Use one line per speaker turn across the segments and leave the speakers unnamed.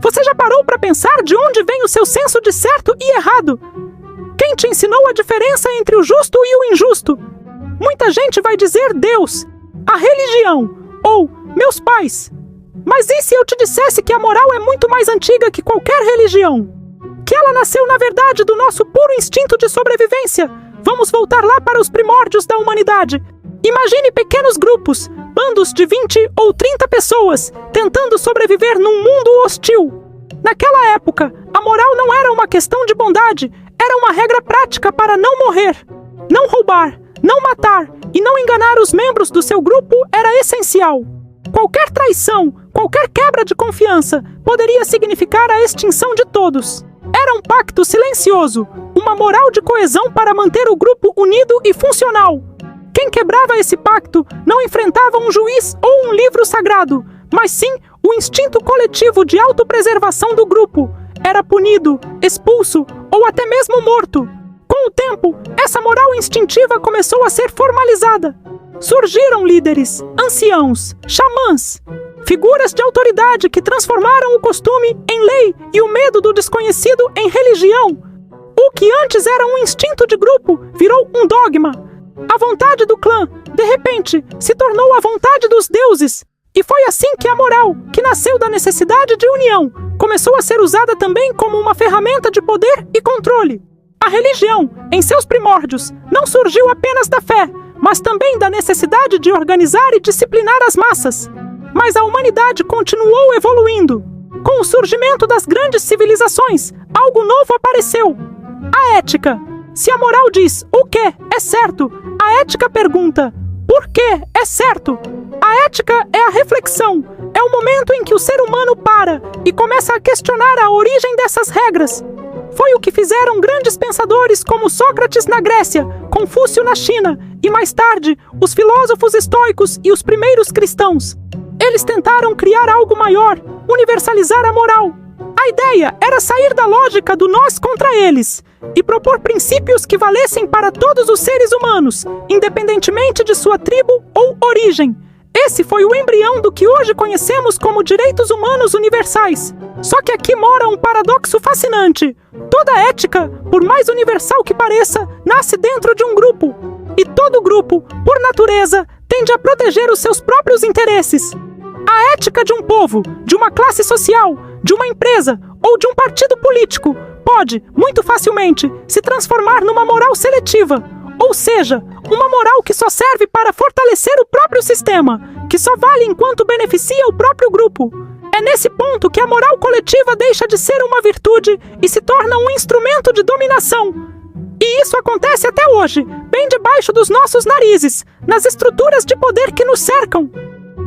Você já parou para pensar de onde vem o seu senso de certo e errado? Quem te ensinou a diferença entre o justo e o injusto? Muita gente vai dizer Deus, a religião ou meus pais. Mas e se eu te dissesse que a moral é muito mais antiga que qualquer religião? Que ela nasceu, na verdade, do nosso puro instinto de sobrevivência? Vamos voltar lá para os primórdios da humanidade. Imagine pequenos grupos, bandos de 20 ou 30 pessoas, tentando sobreviver num mundo hostil. Naquela época, a moral não era uma questão de bondade, era uma regra prática para não morrer. Não roubar, não matar e não enganar os membros do seu grupo era essencial. Qualquer traição, qualquer quebra de confiança poderia significar a extinção de todos. Era um pacto silencioso, uma moral de coesão para manter o grupo unido e funcional. Quem quebrava esse pacto não enfrentava um juiz ou um livro sagrado, mas sim o instinto coletivo de autopreservação do grupo. Era punido, expulso ou até mesmo morto. Com o tempo, essa moral instintiva começou a ser formalizada. Surgiram líderes, anciãos, xamãs, figuras de autoridade que transformaram o costume em lei e o medo do desconhecido em religião. O que antes era um instinto de grupo virou um dogma. A vontade do clã, de repente, se tornou a vontade dos deuses. E foi assim que a moral, que nasceu da necessidade de união, começou a ser usada também como uma ferramenta de poder e controle. A religião, em seus primórdios, não surgiu apenas da fé, mas também da necessidade de organizar e disciplinar as massas. Mas a humanidade continuou evoluindo. Com o surgimento das grandes civilizações, algo novo apareceu. A ética. Se a moral diz o que é certo, a ética pergunta por que é certo. A ética é a reflexão, é o momento em que o ser humano para e começa a questionar a origem dessas regras. Foi o que fizeram grandes pensadores como Sócrates na Grécia, Confúcio na China e, mais tarde, os filósofos estoicos e os primeiros cristãos. Eles tentaram criar algo maior, universalizar a moral. A ideia era sair da lógica do nós contra eles e propor princípios que valessem para todos os seres humanos, independentemente de sua tribo ou origem. Esse foi o embrião do que hoje conhecemos como direitos humanos universais. Só que aqui mora um paradoxo fascinante. Toda ética, por mais universal que pareça, nasce dentro de um grupo. E todo grupo, por natureza, tende a proteger os seus próprios interesses. A ética de um povo, de uma classe social, de uma empresa ou de um partido político pode, muito facilmente, se transformar numa moral seletiva. Ou seja, uma moral que só serve para fortalecer o próprio sistema, que só vale enquanto beneficia o próprio grupo. É nesse ponto que a moral coletiva deixa de ser uma virtude e se torna um instrumento de dominação. E isso acontece até hoje, bem debaixo dos nossos narizes, nas estruturas de poder que nos cercam.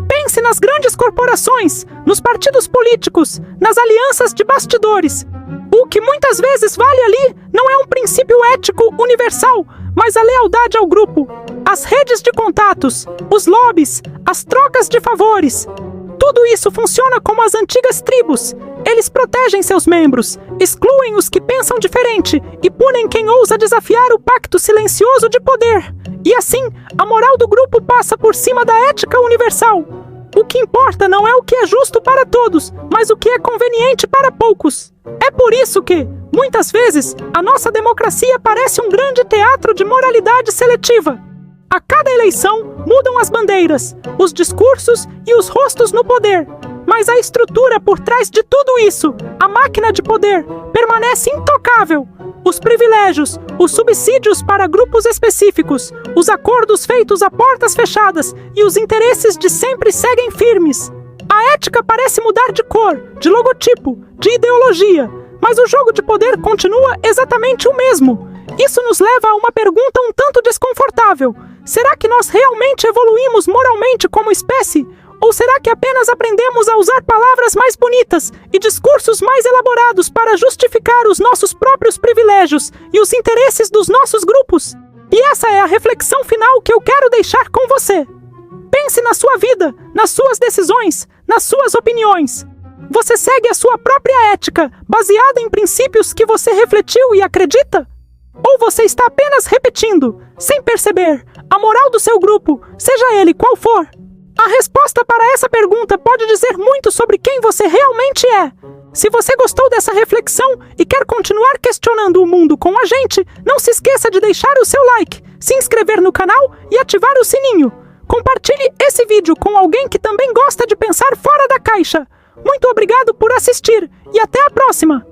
Pense nas grandes corporações, nos partidos políticos, nas alianças de bastidores. O que muitas vezes vale ali não é um princípio ético universal, mas a lealdade ao grupo, as redes de contatos, os lobbies, as trocas de favores. Tudo isso funciona como as antigas tribos. Eles protegem seus membros, excluem os que pensam diferente e punem quem ousa desafiar o pacto silencioso de poder. E assim, a moral do grupo passa por cima da ética universal. O que importa não é o que é justo para todos, mas o que é conveniente para poucos. É por isso que, muitas vezes, a nossa democracia parece um grande teatro de moralidade seletiva. A cada eleição, mudam as bandeiras, os discursos e os rostos no poder. Mas a estrutura por trás de tudo isso, a máquina de poder, permanece intocável. Os privilégios, os subsídios para grupos específicos, os acordos feitos a portas fechadas e os interesses de sempre seguem firmes. A ética parece mudar de cor, de logotipo, de ideologia, mas o jogo de poder continua exatamente o mesmo. Isso nos leva a uma pergunta um tanto desconfortável. Será que nós realmente evoluímos moralmente como espécie? Ou será que apenas aprendemos a usar palavras mais bonitas e discursos mais elaborados para justificar os nossos próprios privilégios e os interesses dos nossos grupos? E essa é a reflexão final que eu quero deixar com você. Pense na sua vida, nas suas decisões, nas suas opiniões. Você segue a sua própria ética, baseada em princípios que você refletiu e acredita? Ou você está apenas repetindo, sem perceber, a moral do seu grupo, seja ele qual for? A resposta para essa pergunta pode dizer muito sobre quem você realmente é. Se você gostou dessa reflexão e quer continuar questionando o mundo com a gente, não se esqueça de deixar o seu like, se inscrever no canal e ativar o sininho. Compartilhe esse vídeo com alguém que também gosta de pensar fora da caixa. Muito obrigado por assistir e até a próxima!